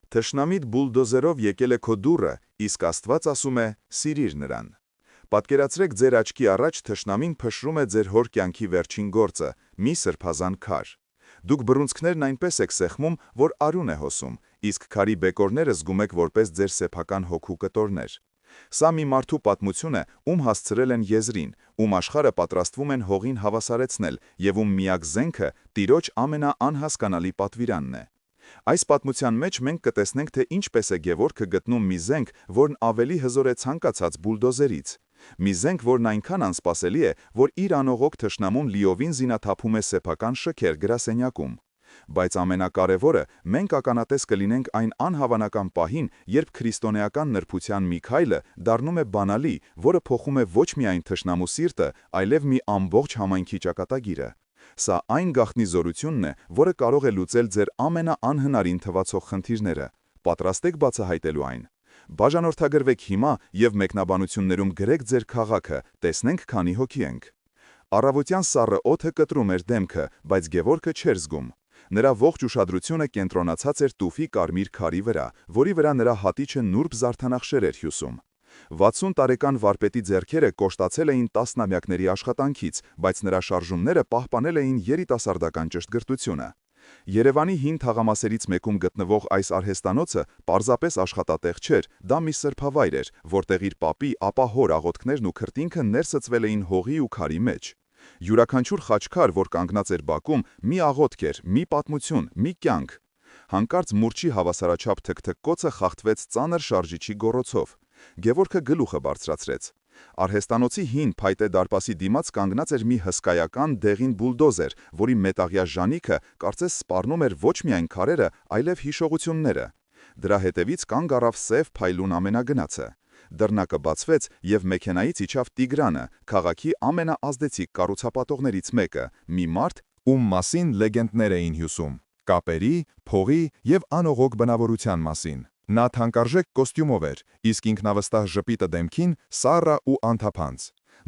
Թշնամիդ բուլդոզերով եկել է քո դուռը, իսկ Աստված ասում է՝ սիրիր նրան։ Պատկերացրեք ձեր աչքի առաջ թշնամին փշրում է ձեր հոր կյանքի վերջին գործը՝ մի սրբազան քար։ Դուք բռունցքներն այնպես եք սեղմում, որ արյուն է հոսում, իսկ քարի բեկորները զգում եք որպես ձեր սեփական հոգու կտորներ։ Սա մի մարդու պատմություն է, ում հասցրել են եզրին, ում աշխարհը պատրաստվում են հողին հավասարեցնել և ում միակ զենքը Տիրոջ ամենաանհասկանալի պատվիրանն է։ Այս պատմության մեջ մենք կտեսնենք, թե ինչպես է Գևորգը գտնում մի զենք, որն ավելի հզոր է ցանկացած բուլդոզերից։ Մի զենք, որն այնքան անսպասելի է, որ իր անողոք թշնամուն լիովին զինաթափում է սեփական շքեր գրասենյակում։ Բայց ամենակարևորը, մենք ականատես կլինենք այն անհավանական պահին, երբ քրիստոնեական նրբության մի քայլը դառնում է բանալի, որը փոխում է ոչ միայն թշնամու սիրտը, այլև մի ամբողջ համայնքի ճակատագիրը։ Սա այն գաղտնի զորությունն է, որը կարող է լուծել ձեր ամենաանհնարին թվացող խնդիրները։ Պատրաստ եք բացահայտելու այն։ Բաժանորդագրվեք հիմա և մեկնաբանություններում գրեք ձեր քաղաքը, տեսնենք քանի հոգի ենք։ Առավոտյան սառը օդը կտրում էր դեմքը, բայց Գևորգը չէր զգում։ Նրա ողջ ուշադրությունը կենտրոնացած էր տուֆի կարմիր քարի վրա, որի վրա նրա հատիչը նուրբ զարդանախշեր էր հյուսում։ 60 տարեկան վարպետի ձեռքերը կոշտացել էին տասնամյակների աշխատանքից, բայց նրա շարժումները պահպանել էին երիտասարդական ճշտգրտությունը։ Երևանի հին թաղամասերից մեկում գտնվող այս արհեստանոցը պարզապես աշխատատեղ չէր, դա մի սրբավայր էր, որտեղ իր պապի, ապա հոր աղոթքներն ու քրտինքը ներսծվել էին հողի ու քարի մեջ։ Յուրաքանչյուր խաչքար, որ կանգնած էր բակում, մի աղոթք էր, մի պատմություն, մի կյանք։ Հանկարծ մուրճի հավասարաչափ թքթքկոցը խախտվեց ծանր շարժիչի գոռոցով։ Գևորգը գլուխը բարձրացրեց։ Արհեստանոցի հին փայտե դարպասի դիմաց կանգնած էր մի հսկայական դեղին բուլդոզեր, որի մետաղյա ժանիքը կարծես սպառնում էր ոչ միայն քարերը, այլև հիշողությունները։ Դրա հետևից կանգ առավ սև փայլուն ամենագնացը։ Դռնակը բացվեց, և մեքենայից իջավ Տիգրանը, քաղաքի ամենաազդեցիկ կառուցապատողներից մեկը, մի մարդ, ում մասին լեգենդներ էին հյուսում՝ կապերի, փողի և անողոք բնավորության մասին։ Նա թանկարժեք կոստյումով էր, իսկ ինքնավստահ ժպիտը դեմքին սառը ու անթափանց։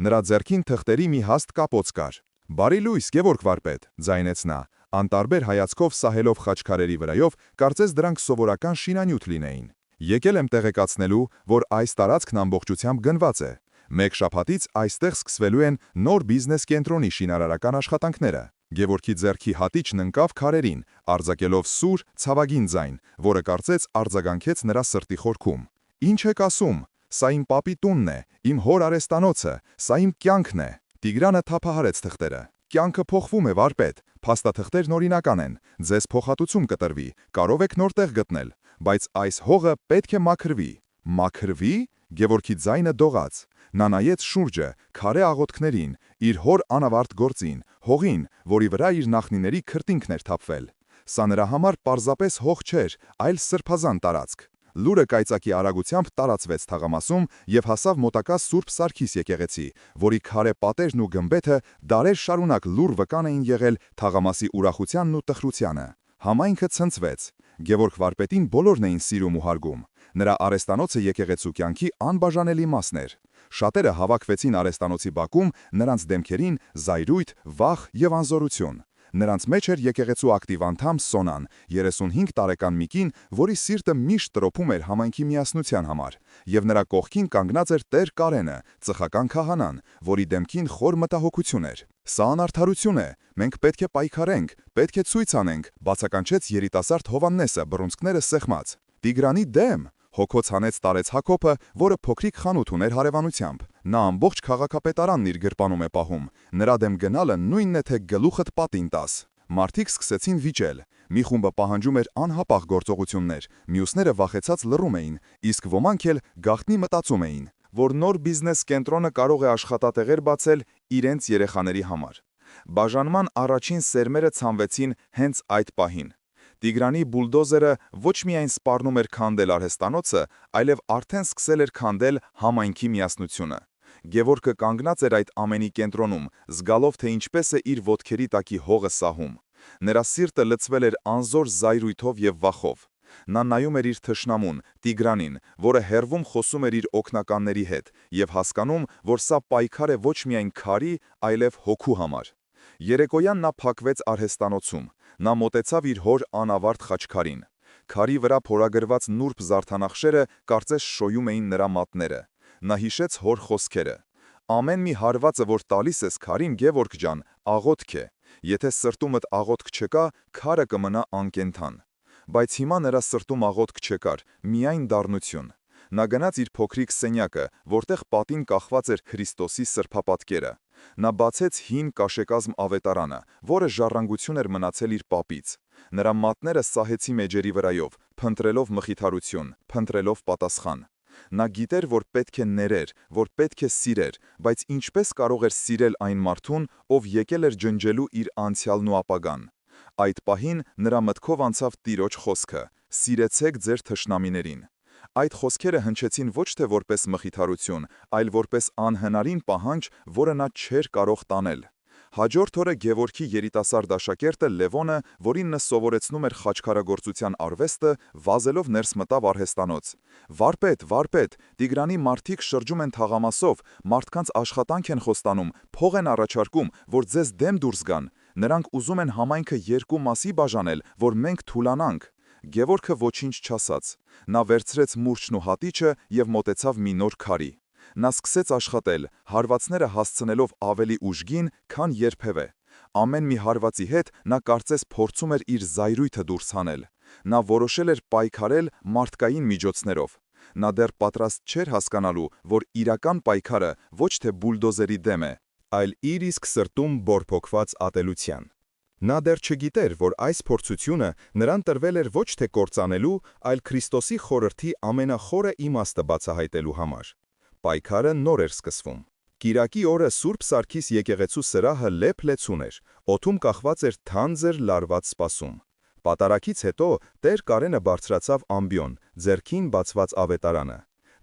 Նրա ձեռքին թղթերի մի հաստ կապոց կար։ «Բարի լույս, Գևորգ վարպետ», ձայնեց նա, անտարբեր հայացքով սահելով խաչքարերի վրայով, կարծես դրանք սովորական շինանյութ լինեին։ «Եկել եմ տեղեկացնելու, որ այս տարածքն ամբողջությամբ գնված է։ Մեկ շաբաթից այստեղ սկսվելու են նոր բիզնես կենտրոնի շինարարական աշխատանքները»։ Գևորգի ձեռքի հատիչն ընկավ քարերին, արձակելով սուր, ցավագին ձայն, որը կարծես արձագանքեց նրա սրտի խորքում։ «Ինչ եք ասում։ Սա իմ պապի տունն է, իմ հոր արհեստանոցը, սա իմ կյանքն է»։ Տիգրանը թափահարեց թղթերը։ «Կյանքը փոխվում է, վարպետ, փաստաթղթերն օրինական են, ձեզ փոխհատուցում կտրվի, կարող եք նոր տեղ գտնել, բայց այս հողը պետք է մաքրվի»։ «Մաքրվի»։ Գևորգի ձայնը դողաց։ Նա նայեց շուրջը, քարե աղոթքներին, իր հոր անավարտ գործին, հողին, որի վրա իր նախնիների քրտինքն էր թափվել։ Սա նրա համար պարզապես հող չէր, այլ սրբազան տարածք։ Լուրը կայծակի արագությամբ տարածվեց թաղամասում և հասավ մոտակա Սուրբ Սարգիս եկեղեցի, որի քարե պատերն ու գմբեթը դարեր շարունակ լուռ վկան էին եղել թաղամասի ուրախությանն ու տխրությանը։ Համայնքը ցնցվեց։ Գևորգ վարպետին բոլորն էին սիրում ու հարգում։ Նրա արհեստանոցը եկեղեցու կյանքի անբաժանելի մասն էր։ Շատերը հավաքվեցին արհեստանոցի բակում, նրանց դեմքերին զայրույթ, վախ և անզորություն։ Նրանց մեջ էր եկեղեցու ակտիվ անդամ Սոնան, 35 տարեկան մի կին, որի սիրտը միշտ տրոփում էր համայնքի միասնության համար, և նրա կողքին կանգնած էր Տեր Կարենը, ծխական քահանան, որի դեմքին խոր մտահոգություն էր։ «Սա անարդարություն է, մենք պետք է պայքարենք, պետք է ցույց անենք», բացականչեց երիտասարդ Հովհաննեսը բռունցքները սեղմած։ «Տիգրանի դեմ»։ Հոգոց հանեց տարեց Հակոբը, որը փոքրիկ խանութ ուներ հարևանությամբ։ Նա ամբողջ քաղաքապետարանն իր գրպանում է պահում։ Նրա դեմ գնալը նույնն է, թե գլուխդ պատին տաս։ Մարդիկ սկսեցին վիճել։ Մի խումբը պահանջում էր անհապաղ գործողություններ, մյուսները վախեցած լռում էին, իսկ ոմանք էլ գաղտնի մտածում էին, որ նոր բիզնես կենտրոնը կարող է աշխատատեղեր բացել իրենց երեխաների համար։ Բաժանման առաջին սերմերը ցանվեցին հենց այդ պահին։ Տիգրանի բուլդոզերը ոչ միայն սպառնում էր քանդել արհեստանոցը, այլև արդեն սկսել էր քանդել համայնքի միասնությունը։ Գևորգը կանգնած էր այդ ամենի կենտրոնում, զգալով, թե ինչպես է իր ոտքերի տակի հողը սահում։ Նրա սիրտը լցվել էր անզոր զայրույթով և վախով։ Նա նայում էր իր թշնամուն, Տիգրանին, որը հեռվում խոսում էր իր օգնականների հետ, և հասկանում, որ սա պայքար է ոչ միայն քարի, այլև հոգու համար։ Երեկոյան նա փակվեց արհեստանոցում։ Նա մոտեցավ իր հոր անավարտ խաչքարին։ Քարի վրա փորագրված նուրբ զարդանախշերը կարծես շոյում էին նրա մատները։ Նա հիշեց հոր խոսքերը. «Ամեն մի հարվածը, որ տալիս ես քարին, Գևորգ ջան, աղոթք է։ Եթե սրտումդ աղոթք չկա, քարը կմնա անկենդան»։ Բայց հիմա նրա սրտում աղոթք չկար, միայն դառնություն։ Նա գնաց իր փոքրիկ սենյակը, որտեղ պատին կախված էր Քրիստոսի սրբապատկերը։ Նա բացեց հին կաշեկազմ ավետարանը, որը ժառանգություն էր մնացել իր պապից։ Նրա մատները սահեցի մեջերի վրայով, փնտրելով մխիթարություն, փնտրելով պատասխան։ Նա գիտեր, որ պետք է ներեր, որ պետք է սիրեր, բայց ինչպես կարող էր սիրել այն մարդուն, ով եկել էր ջնջելու իր անցյալն ու ապագան։ Այդ պահին նրա մտքով անցավ Տիրոջ խոսքը. «Սիրեցեք ձեր թշնամիներին»։ Այդ խոսքերը հնչեցին ոչ թե որպես մխիթարություն, այլ որպես անհնարին պահանջ, որը նա չէր կարող տանել։ Հաջորդ օրը Գևորգի երիտասարդ աշակերտը Լևոնը, որին նա սովորեցնում էր խաչքարագործության արվեստը, վազելով ներս մտավ արհեստանոց։ «Վարպետ, վարպետ, Տիգրանի մարդիկ շրջում են թաղամասով, մարդկանց աշխատանք են խոստանում, փող են առաջարկում, որ ձեզ դեմ դուրս գան։ Նրանք ուզում են համայնքը երկու մասի բաժանել, որ մենք թուլանանք»։ Գևորգը ոչինչ չասաց։ Նա վերցրեց մուրճն ու հատիճը և մոտեցավ մի նոր քարի։ Նա սկսեց աշխատել, հարվածները հասցնելով ավելի ուժգին, քան երբևէ։ Ամեն մի հարվածի հետ նա կարծես փորձում էր իր զայրույթը դուրս հանել։ Նա որոշել էր պայքարել մարդկային միջոցներով։ Նա դեռ պատրաստ չէր հասկանալու, որ իրական պայքարը ոչ թե բուլդոզերի դեմ է, այլ իր իսկ սրտում բորբոքված ատելության։ Նա դեռ չգիտեր, որ այս փորձությունը նրան տրվել էր ոչ թե կործանելու, այլ Քրիստոսի խորհրդի ամենախորը իմաստը բացահայտելու համար։ Պայքարը նոր էր սկսվում։ Կիրակի օրը Սուրբ Սարգիս եկեղեցու սրահը լեփ-լեցուն էր, օդում կախված էր թանձր լարված սպասում։ Պատարագից հետո Տեր Կարենը բարձրացավ ամբիոն, ձեռքին բացված ավետարանը։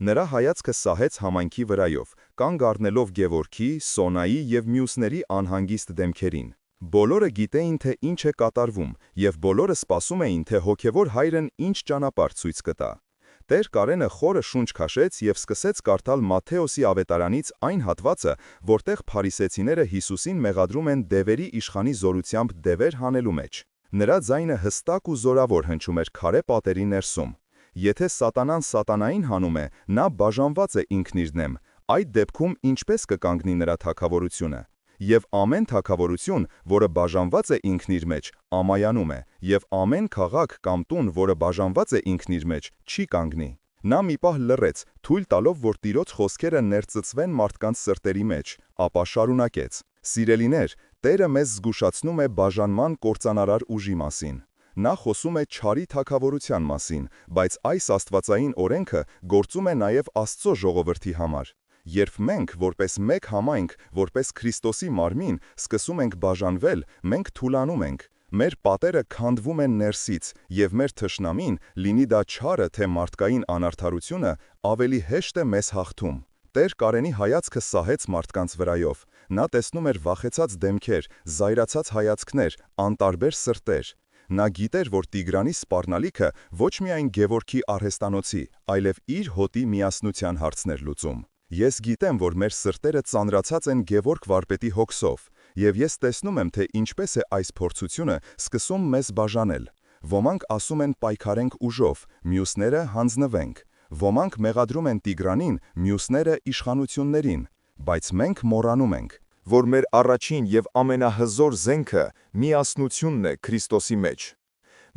Նրա հայացքը սահեց համայնքի վրայով, կանգ առնելով Գևորգի, Սոնայի և մյուսների անհանգիստ դեմքերին։ Բոլորը գիտեին, թե ինչ է կատարվում, և բոլորը սպասում էին, թե հոգևոր հայրն ինչ ճանապարհ ցույց կտա։ Տեր Կարենը խորը շունչ քաշեց և սկսեց կարդալ Մատթեոսի ավետարանից այն հատվածը, որտեղ փարիսեցիները Հիսուսին մեղադրում են դևերի իշխանի զորությամբ դևեր հանելու մեջ։ Նրա ձայնը հստակ ու զորավոր հնչում էր քարե պատերի ներսում։ Եթե սատանան սատանային հանում է, նա բաժանված է ինքն իր դեմ, այդ դեպքում ինչպես կկանգնի նրա թագավորությունը։ Եվ ամեն թագավորություն, որը բաժանված է ինքն իր մեջ, ամայանում է, և ամեն քաղաք կամ տուն, որը բաժանված է ինքն իր մեջ, չի կանգնի։ Նա մի պահ լռեց, թույլ տալով, որ Տիրոջ խոսքերը ներծծվեն մարդկանց սրտերի մեջ, ապա շարունակեց. «Սիրելիներ, Տերը մեզ զգուշացնում է բաժանման կործանարար ուժի մասին։ Նա խոսում է չարի թագավորության մասին, բայց այս աստվածային օրենքը գործում է նաև Աստծո ժողովրդի համար։ Երբ մենք, որպես մեկ համայնք, որպես Քրիստոսի մարմին, սկսում ենք բաժանվել, մենք թուլանում ենք։ Մեր պատերը քանդվում են ներսից, և մեր թշնամին, լինի դա չարը, թե մարդկային անարդարությունը, ավելի հեշտ է մեզ հաղթում»։ Տեր Կարենի հայացքը սահեց մարդկանց վրայով։ Նա տեսնում էր վախեցած դեմքեր, զայրացած հայացքներ, անտարբեր սրտեր։ Նա գիտեր, որ Տիգրանի սպառնալիքը ոչ միայն Գևորգի արհեստանոցի, այլև իր հոտի միասնության հարցն էր լուծում։ Ես գիտեմ, որ մեր սրտերը ծանրացած են Գևորգ վարպետի հոգսով, և ես տեսնում եմ, թե ինչպես է այս փորձությունը սկսում մեզ բաժանել։ Ոմանք ասում են պայքարենք ուժով, մյուսները հանձնվենք։ Ոմանք մեղադրում են Տիգրանին, մյուսները իշխանություններին, բայց մենք մոռանում ենք, որ մեր առաջին և ամենահզոր զենքը միասնությունն է Քրիստոսի մեջ։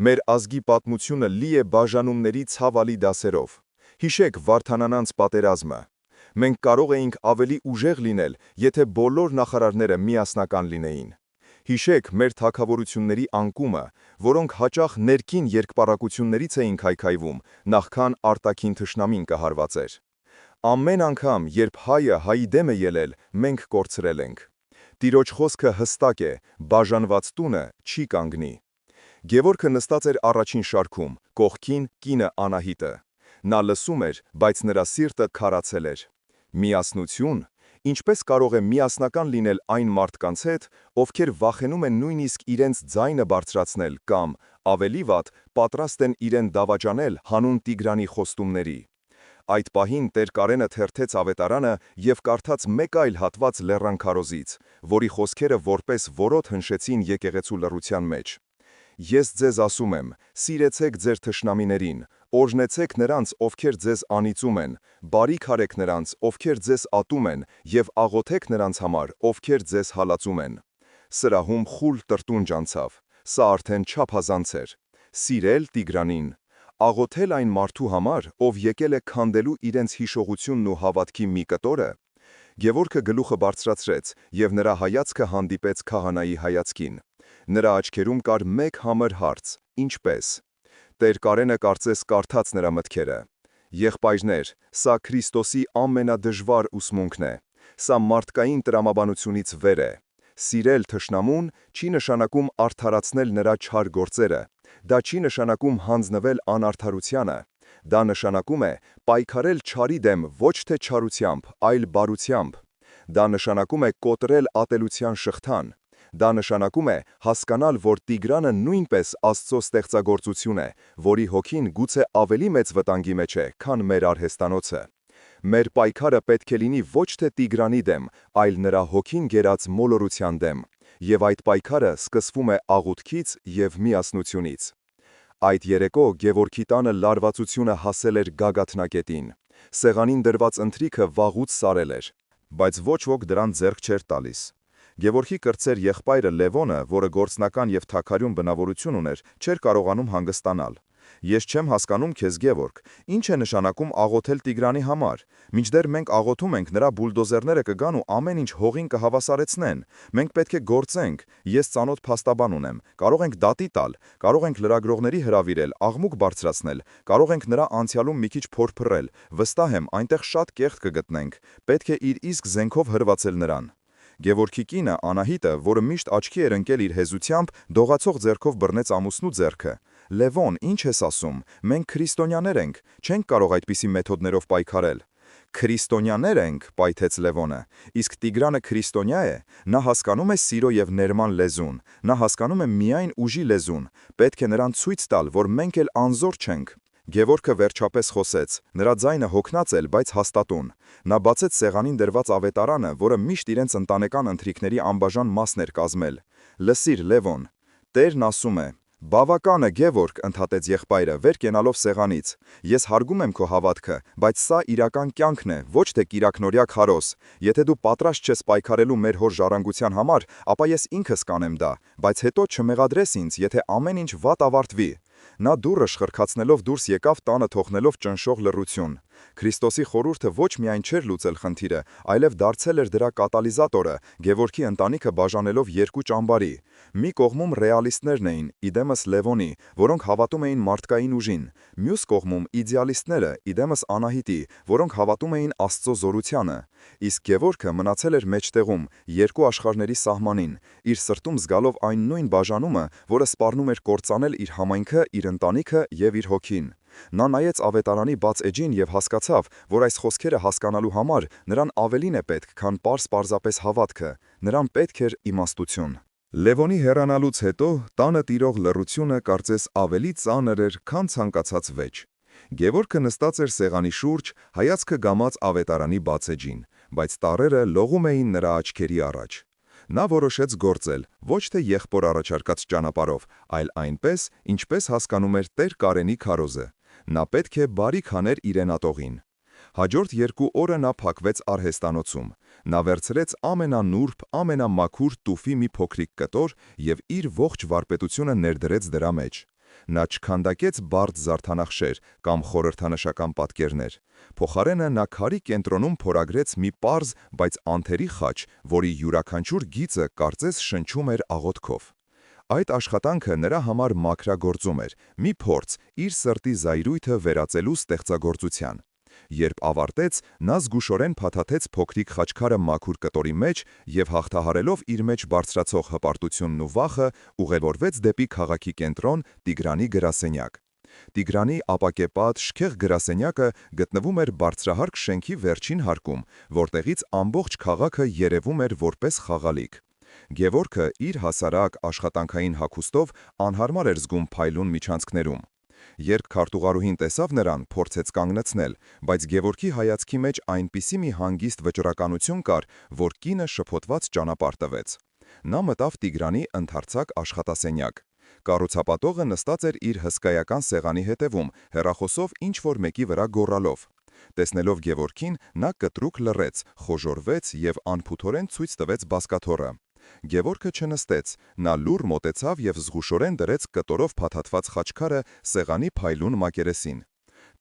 Մեր ազգի պատմությունը լի է բաժանումների ցավալի դասերով։ Հիշեք Վարդանանց պատերազմը։ Մենք կարող էինք ավելի ուժեղ լինել, եթե բոլոր նախարարները միասնական լինեին։ Հիշեք մեր թագավորությունների անկումը, որոնք հաճախ ներքին երկպառակություններից էին քայքայվում, նախքան արտաքին թշնամին կհարվածեր։ Ամեն անգամ, երբ հայը հայի դեմ է ելել, մենք կորցրել ենք։ Տիրոջ խոսքը հստակ է, բաժանված տունը չի կանգնի։ Գևորգը նստած էր առաջին շարքում, կողքին կինը Անահիտը։ Նա լսում էր, բայց նրա սիրտը քարացել էր։ Միասնություն։ Ինչպես կարող է միասնական լինել այն մարդկանց հետ, ովքեր վախենում են նույնիսկ իրենց ձայնը բարձրացնել կամ, ավելի վատ, պատրաստ են իրեն դավաճանել հանուն Տիգրանի խոստումների։ Այդ պահին Տեր Կարենը թերթեց ավետարանը և կարդաց մեկ այլ հատված Լեռան քարոզից, որի խոսքերը որպես որոտ հնշեցին եկեղեցու լռության մեջ։ Ես ձեզ ասում եմ, սիրեցեք ձեր թշնամիներին, օրհնեցեք նրանց, ովքեր ձեզ անիծում են, բարիք արեք նրանց, ովքեր ձեզ ատում են, եւ աղոթեք նրանց համար, ովքեր ձեզ հալածում են։ Սրահում խուլ տրտունջ անցավ, սա արդեն չափազանց էր։ Սիրել Տիգրանին, աղոթել այն մարդու համար, ով եկել է քանդելու իրենց հիշողությունն ու հավատքի մի կտորը։ Գևորգը գլուխը բարձրացրեց, եւ նրա հայացքը հանդիպեց քահանայի հայացքին։ Նրա աչքերում կար մեկ համր հարց. ինչպես։ Տեր Կարենը կարծես կարդաց նրա մտքերը։ Եղբայրներ, սա Քրիստոսի ամենադժվար ուսմունքն է։ Սա մարդկային տրամաբանությունից վեր է։ Սիրել թշնամուն չի նշանակում արդարացնել նրա չար գործերը, դա չի նշանակում հանձնվել անարդարությանը, դա նշանակում է պայքարել չարի դեմ ոչ թե չարությամբ, այլ բարությամբ, դա նշանակում է կոտրել ատելության շղթան, դա նշանակում է հասկանալ, որ Տիգրանը նույնպես Աստծո ստեղծագործություն է, որի հոգին գուցե ավելի մեծ վտանգի մեջ է, քան մեր արհեստանոցը։ Մեր պայքարը պետք է լինի ոչ թե Տիգրանի դեմ, այլ նրա հոգին գերած մոլորության դեմ, եւ այդ պայքարը սկսվում է աղոթքից եւ միասնությունից։ Այդ երեկո Գևորգի տանը լարվածությունը հասել էր գագաթնակետին։ Սեղանին դրված ընթրիքը վաղուց սարել էր, բայց ոչ ոք դրան ձեռք չէր տալիս։ Գևորգի կրտսեր եղբայրը Լևոնը, որը գործնական եւ թաքարյուն բնավորություն ուներ, չէր կարողանում հանգստանալ։ Ես չեմ հասկանում քեզ, Գևորգ, ինչ է նշանակում աղոթել Տիգրանի համար։ Մինչդեռ մենք աղոթում ենք, նրա բուլդոզերները կգան ու ամեն ինչ հողին կհավասարեցնեն։ Մենք պետք է գործենք։ Ես ծանոթ փաստաբան ունեմ։ Կարող ենք դատի տալ, կարող ենք լրագրողների հրավիրել, աղմուկ բարձրացնել, կարող ենք նրա անցյալում մի քիչ փորփռել։ Վստահ եմ, այնտեղ շատ կեղտ կգտնենք։ Պետք է իր իսկ զենքով հրվածել նրան։ Գևորգի կինը Անահիտը, որը միշտ աչքի էր ընկել իր հեզությամբ, դողացող ձեռքով բռնեց ամուսնու ձեռքը։ Լևոն, ինչ ես ասում, մենք քրիստոնյաներ ենք, չենք կարող այդպիսի մեթոդներով պայքարել։ Քրիստոնյաներ ենք, պայթեց Լևոնը, իսկ Տիգրանը քրիստոնյա է, նա հասկանում է սիրո եւ ներման լեզուն, նա հասկանում է միայն ուժի լեզուն, պետք է նրան ցույց տալ, որ մենք էլ անզոր չենք։ Գևորգը վերջապես խոսեց, նրա ձայնը հոգնած էր, բայց հաստատուն։ Նա բացեց սեղանին դրված ավետարանը, որը միշտ իրենց ընտանեկան ընթրիքների անբաժան մասն էր կազմել։ Լսիր, Լևոն, Տերն ասում է. Բավական է, Գևորգ, ընդհատեց եղբայրը, վեր կենալով սեղանից։ Ես հարգում եմ քո հավատքը, բայց սա իրական կյանքն է, ոչ թե կիրակնօրյա քարոզ։ Եթե դու պատրաստ չես պայքարելու մեր հոր ժառանգության համար, ապա ես ինքս կանեմ դա, բայց հետո չմեղադրես ինձ, եթե ամեն ինչ վատ ավարտվի։ Նա դուռը շխրքացնելով դուրս եկավ, տանը թողնելով ճնշող լռություն։ Քրիստոսի խորհուրդը ոչ միայն չէր լուծել խնդիրը, այլև դարձել էր դրա կատալիզատորը, Գևորգի ընտանիքը բաժանելով երկու ճամբարի։ Մի կողմում ռեալիստներն էին, իդեմս Լևոնի, որոնք հավատում էին մարդկային ուժին, մյուս կողմում իդեալիստները, իդեմս Անահիտի, որոնք հավատում էին Աստծո զորությանը։ Իսկ Գևորգը մնացել էր մեջտեղում, երկու աշխարհների սահմանին, իր սրտում զգալով այն նույն բաժանումը, որը սպառնում էր կործանել իր համայնքը, իր ընտանիքը եւ իր հոգին։ Նա նայեց ավետարանի բաց էջին եւ հասկացավ, որ այս խոսքերը հասկանալու համար նրան ավելին է պետք, քան պարզապես հավատքը, նրան պետք էր իմաստություն։ Լևոնի հեռանալուց հետո տանը տիրող լռությունը կարծես ավելի ծանր էր, քան ցանկացած վեճ։ Գևորգը նստած էր սեղանի շուրջ, հայացքը գամած ավետարանի բաց էջին, բայց տառերը լողում էին նրա աչքերի առաջ։ Նա որոշեց գործել, ոչ թե եղբոր առաջարկած ճանապարհով, այլ այնպես, ինչպես հասկանում էր Տեր Կարենի քարոզը։ Նա պետք է բարիք աներ իրեն ատողին։ Հաջորդ 2 օրը նա փակվեց արհեստանոցում։ Նա վերցրեց ամենանուրբ, ամենամաքուր տուֆի մի փոքրիկ կտոր եւ իր ողջ վարպետությունը ներդրեց դրա մեջ։ Նա չքանդակեց բարդ զարդանախշեր կամ խորհրդանշական պատկերներ։ Փոխարենը նա քարի կենտրոնում փորագրեց մի պարզ, բայց անթերի խաչ, որի յուրաքանչյուր գիծը կարծես շնչում էր աղոթքով։ Այդ աշխատանքը նրա համար մաքրագործում էր, մի փորձ իր սրտի զայրույթը վերածելու ստեղծագործության։ Երբ ավարտեց, նա զգուշորեն փաթաթեց փոքրիկ խաչքարը մաքուր կտորի մեջ եւ հաղթահարելով իր մեջ բարձրացող հպարտությունն ու վախը, ուղևորվեց դեպի քաղաքի կենտրոն Տիգրանի գրասենյակ։ Տիգրանի ապակեպատ շքեղ գրասենյակը գտնվում էր բարձրահարկ շենքի վերջին հարկում, որտեղից ամբողջ քաղաքը երևում էր որպես խաղալիք։ Գևորգը իր հասարակ աշխատանքային հագուստով անհարմար էր զգում փայլուն միջանցքներում։ Երբ քարտուղարուհին տեսավ նրան, փորձեց կանգնեցնել, բայց Գևորգի հայացքի մեջ այնպիսի մի հանգիստ վճռականություն կար, որ կինը շփոթված ճանապարհ տվեց։ Նա մտավ Տիգրանի ընդարձակ աշխատասենյակ։ Կառուցապատողը նստած էր իր հսկայական սեղանի հետևում, հեռախոսով ինչ-որ մեկի վրա գոռալով։ Տեսնելով Գևորգին, նա կտրուկ լռեց, խոժոռվեց եւ անփութորեն ցույց տվեց բազկաթոռը։ Գևորգը չնստեց, նա լուռ մոտեցավ եւ զգուշորեն դրեց կտորով փաթաթված խաչքարը սեղանի փայլուն մակերեսին։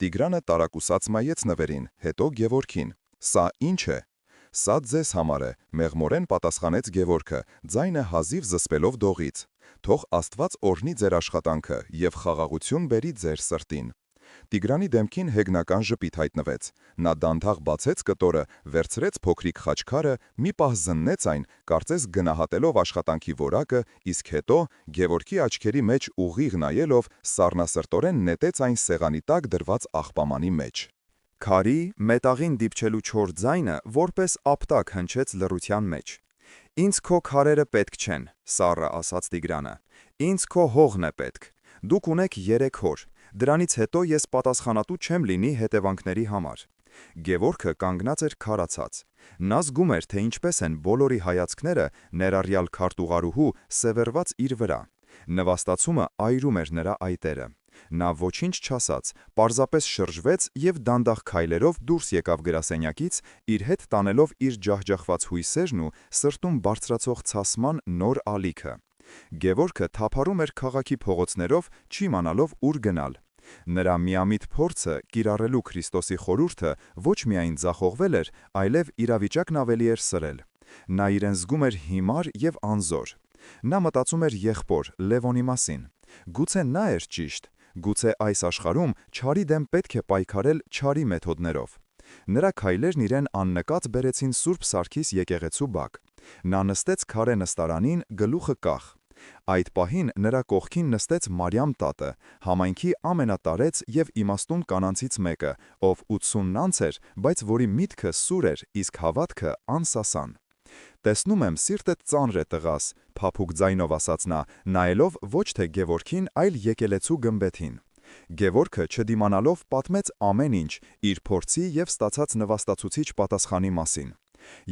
Տիգրանը տարակուսած մայեց նվերին, հետո Գևորգին։ «Սա ի՞նչ է»։ «Սա ձեզ համար է», մեղմորեն պատասխանեց Գևորգը, ձայնը հազիվ զսպելով դողից։ «Թող Աստված օրհնի ձեր աշխատանքը եւ խաղաղություն բերի ձեր սրտին»։ Տիգրանի դեմքին հեգնական ժպիտ հայտնվեց։ Նա դանդաղ բացեց կտորը, վերցրեց փոքրիկ խաչքարը, մի պահ զննեց այն, կարծես գնահատելով աշխատանքի որակը, իսկ հետո, Գևորգի աչքերի մեջ ուղիղ նայելով, սառնասրտորեն նետեց այն սեղանի տակ դրված աղբամանի մեջ։ Քարի, մետաղին դիպչելու չոր ձայնը որպես ապտակ հնչեց լռության մեջ։ «Ինձ քո քարերը պետք չեն», սառը ասաց Տիգրանը։ «Ինձ քո հողն է պետք։ Դուք ունեք 3 հոր։ Դրանից հետո ես պատասխանատու չեմ լինի հետևանքների համար»։ Գևորգը կանգնած էր քարացած։ Նա զգում էր, թե ինչպես են բոլորի հայացքները, ներառյալ քարտուղարուհու, սևեռված իր վրա։ Նվաստացումը այրում էր նրա այտերը։ Նա ոչինչ չասաց, պարզապես շրջվեց եւ դանդաղ քայլերով դուրս եկավ գրասենյակից, իր հետ տանելով իր ջախջախված հույսերն ու սրտում բարձրացող ցասման նոր ալիքը։ Գևորգը թափառում էր քաղաքի փողոցներով, չիմանալով ուր գնալ։ Նրա միամիտ փորձը կիրառելու Քրիստոսի խորհուրդը ոչ միայն ձախողվել էր, այլև իրավիճակն ավելի էր սրել։ Նա իրեն զգում էր հիմար եւ անզոր։ Նա մտածում էր եղբոր Լևոնի մասին։ Գուցե նա էր ճիշտ։ Գուցե այս աշխարհում չարի դեմ պետք է պայքարել չարի մեթոդներով։ Նրա քայլերն իրեն աննկատ բերեցին Սուրբ Սարգիս եկեղեցու բակ։ Նա նստեց քարե նստարանին, գլուխը կախ։ Այդ պահին նրա կողքին նստեց Մարիամ տատը, համայնքի ամենատարեց եւ իմաստուն կանանցից մեկը, ով 80-ն անց էր, բայց որի միտքը սուր էր, իսկ հավատքը անսասան։ «Տեսնում եմ, սիրտդ ծանր է տղաս», փափուկ ձայնով ասաց նա, նայելով ոչ թե Գևորգին, այլ եկեղեցու գմբեթին։ Գևորգը չդիմանալով պատմեց ամեն ինչ իր փորձի եւ ստացած նվաստացուցիչ պատասխանի մասին։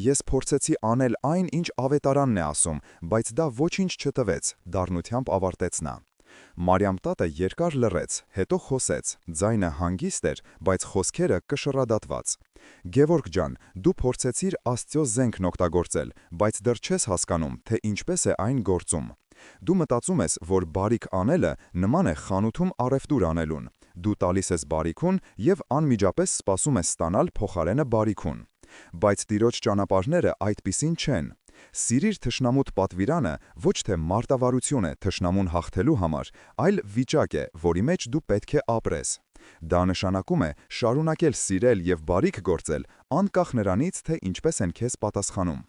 «Ես փորձեցի անել այն, ինչ ավետարանն է ասում, բայց դա ոչինչ չտվեց», դառնությամբ ավարտեց նա։ Մարիամ տատը երկար լռեց, հետո խոսեց, ձայնը հանգիստ էր, բայց խոսքերը կշռադատված։ «Գևորգ ջան, դու փորձեցիր Աստծո զենքն օգտագործել, բայց դեռ չես հասկանում, թե ինչպես է այն գործում։ Դու մտածում ես, որ բարիք անելը նման է խանութում առևտուր անելուն։ Դու տալիս ես բարիքուն եւ անմիջապես սպասում ես ստանալ փոխարենը բարիքուն։ Բայց Տիրոջ ճանապարհները այդպիսին չեն։ Սիրիր թշնամուդ պատվիրանը ոչ թե մարտավարություն է թշնամուն հաղթելու համար, այլ վիճակ է, որի մեջ դու պետք է ապրես։ Դա նշանակում է շարունակել սիրել եւ բարիք գործել, անկախ նրանից, թե ինչպես են քեզ պատասխանում։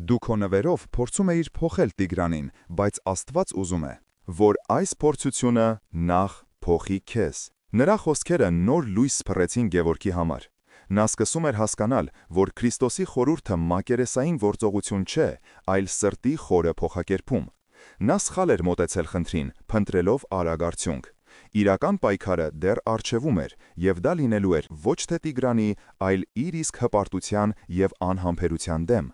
Դու քո նվերով փորձում ես փոխել Տիգրանին, բայց Աստված ուզում է, որ այս փորձությունը նախ փոխի քեզ։ Նրա խոսքերը նոր լույս սփռեցին Գևորգի համար։ Նա սկսում էր հասկանալ, որ Քրիստոսի խորհուրդը մակերեսային գործողություն չէ, այլ սրտի խորը փոխակերպում։ Նա սխալ էր մոտեցել խնդրին, փնտրելով արագ արդյունք։ Իրական պայքարը դեռ առջևում էր, եւ դա լինելու էր ոչ թե Տիգրանի, այլ իր իսկ հպարտության եւ անհամբերության դեմ։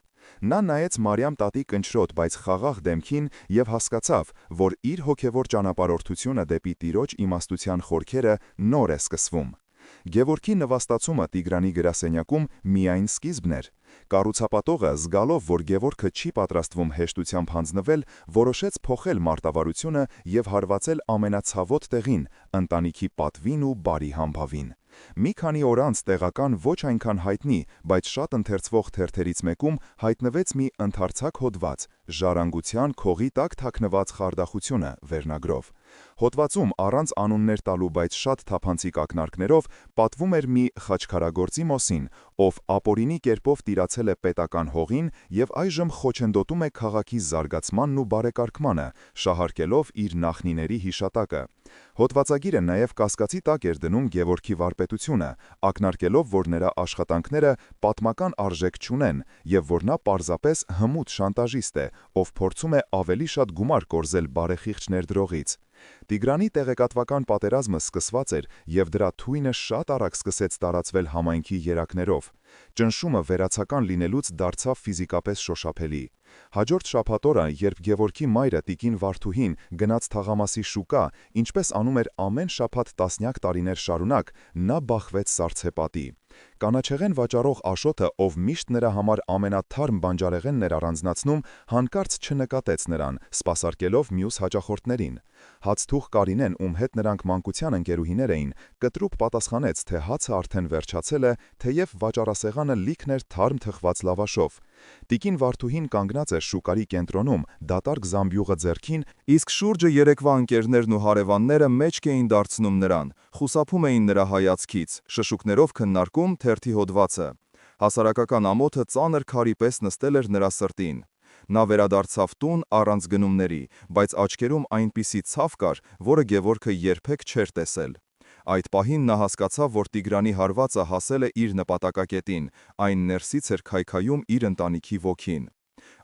Նա նայեց Մարիամ տատի կնճռոտ, բայց խաղաղ դեմքին եւ հասկացավ, որ իր հոգեվոր ճանապարհորդությունը դեպի Տիրոջ իմաստության խորքերը նոր է սկսվում։ Գևորգի նվաստացումը Տիգրանի գրասենյակում միայն սկիզբն էր։ Կառուցապատողը, զգալով, որ Գևորգը չի պատրաստվում հեշտությամբ հանձնվել, որոշեց փոխել մարտավարությունը եւ հարվածել ամենացավոտ տեղին՝ ընտանիքի պատվին ու բարի համբավին։ Մի քանի օր անց տեղական ոչ այնքան հայտնի, բայց շատ ընթերցվող թերթերից մեկում հայտնվեց մի ընդարձակ հոդված՝ «Ժառանգության քողի տակ թաքնված խարդախությունը» վերնագրով։ Հոդվածում առանց անուններ տալու, բայց շատ թափանցիկ ակնարկներով պատվում էր մի խաչքարագործի մասին, ով ապօրինի կերպով տիրացել է պետական հողին եւ այժմ խոչընդոտում է քաղաքի զարգացմանն ու բարեկարգմանը, շահարկելով իր նախնիների հիշատակը։ Հոդվածագիրը նաև կասկածի տակ էր դնում Գևորգի վարպետությունը, ակնարկելով, որ նրա աշխատանքները պատմական արժեք չունեն եւ որ նա պարզապես հմուտ շանտաժիստ է, ով փորձում է ավելի շատ գումար կորզել բարեխիղճ ներդրողից։ Տիգրանի տեղեկատվական պատերազմը սկսված էր, և դրա թույնը շատ արագ սկսեց տարածվել համայնքի երակներով։ Ճնշումը վերացական լինելուց դարձավ ֆիզիկապես շոշափելի։ Հաջորդ շաբաթ օրը, երբ Գևորգի մայրը տիկին Վարդուհին գնաց թաղամասի շուկա, ինչպես անում էր ամեն շաբաթ տասնյակ տարիներ շարունակ, նա բախվեց սառցեպատի։ Կանաչեղեն վաճառող Աշոտը, ով միշտ նրա համար ամենաթարմ բանջարեղենն էր առանձնացնում, հանկարծ չնկատեց նրան, սպասարկելով մյուս հաճախորդներին։ Հացթուղ Կարինեն, ում հետ նրանք մանկության ընկերուհիներ էին, կտրուկ պատասխանեց, թե հացը արդեն վերջացել է, թեև վաճառասեղանը լիքն էր թարմ թխված լավաշով։ Տիկին Վարդուհին կանգնած էր շուկայի կենտրոնում, դատարկ զամբյուղը ձեռքին, Իսկ շուրջը երեկվա ընկերներն ու հարևանները մեջք էին դարձնում նրան, խուսափում էին նրա հայացքից, շշուկներով քննարկում թերթի հոդվածը։ Հասարակական ամոթը ծանր քարի պես նստել էր նրա սրտին։ Նա վերադարձավ տուն առանց գնումների, բայց աչքերում այնպիսի ցավ կար, որը Գևորգը երբեք չէր տեսել։ Այդ պահին նա հասկացավ, որ Տիգրանի հարվածը հասել է իր նպատակակետին, այն ներսից էր քայքայում իր ընտանիքի ոգին։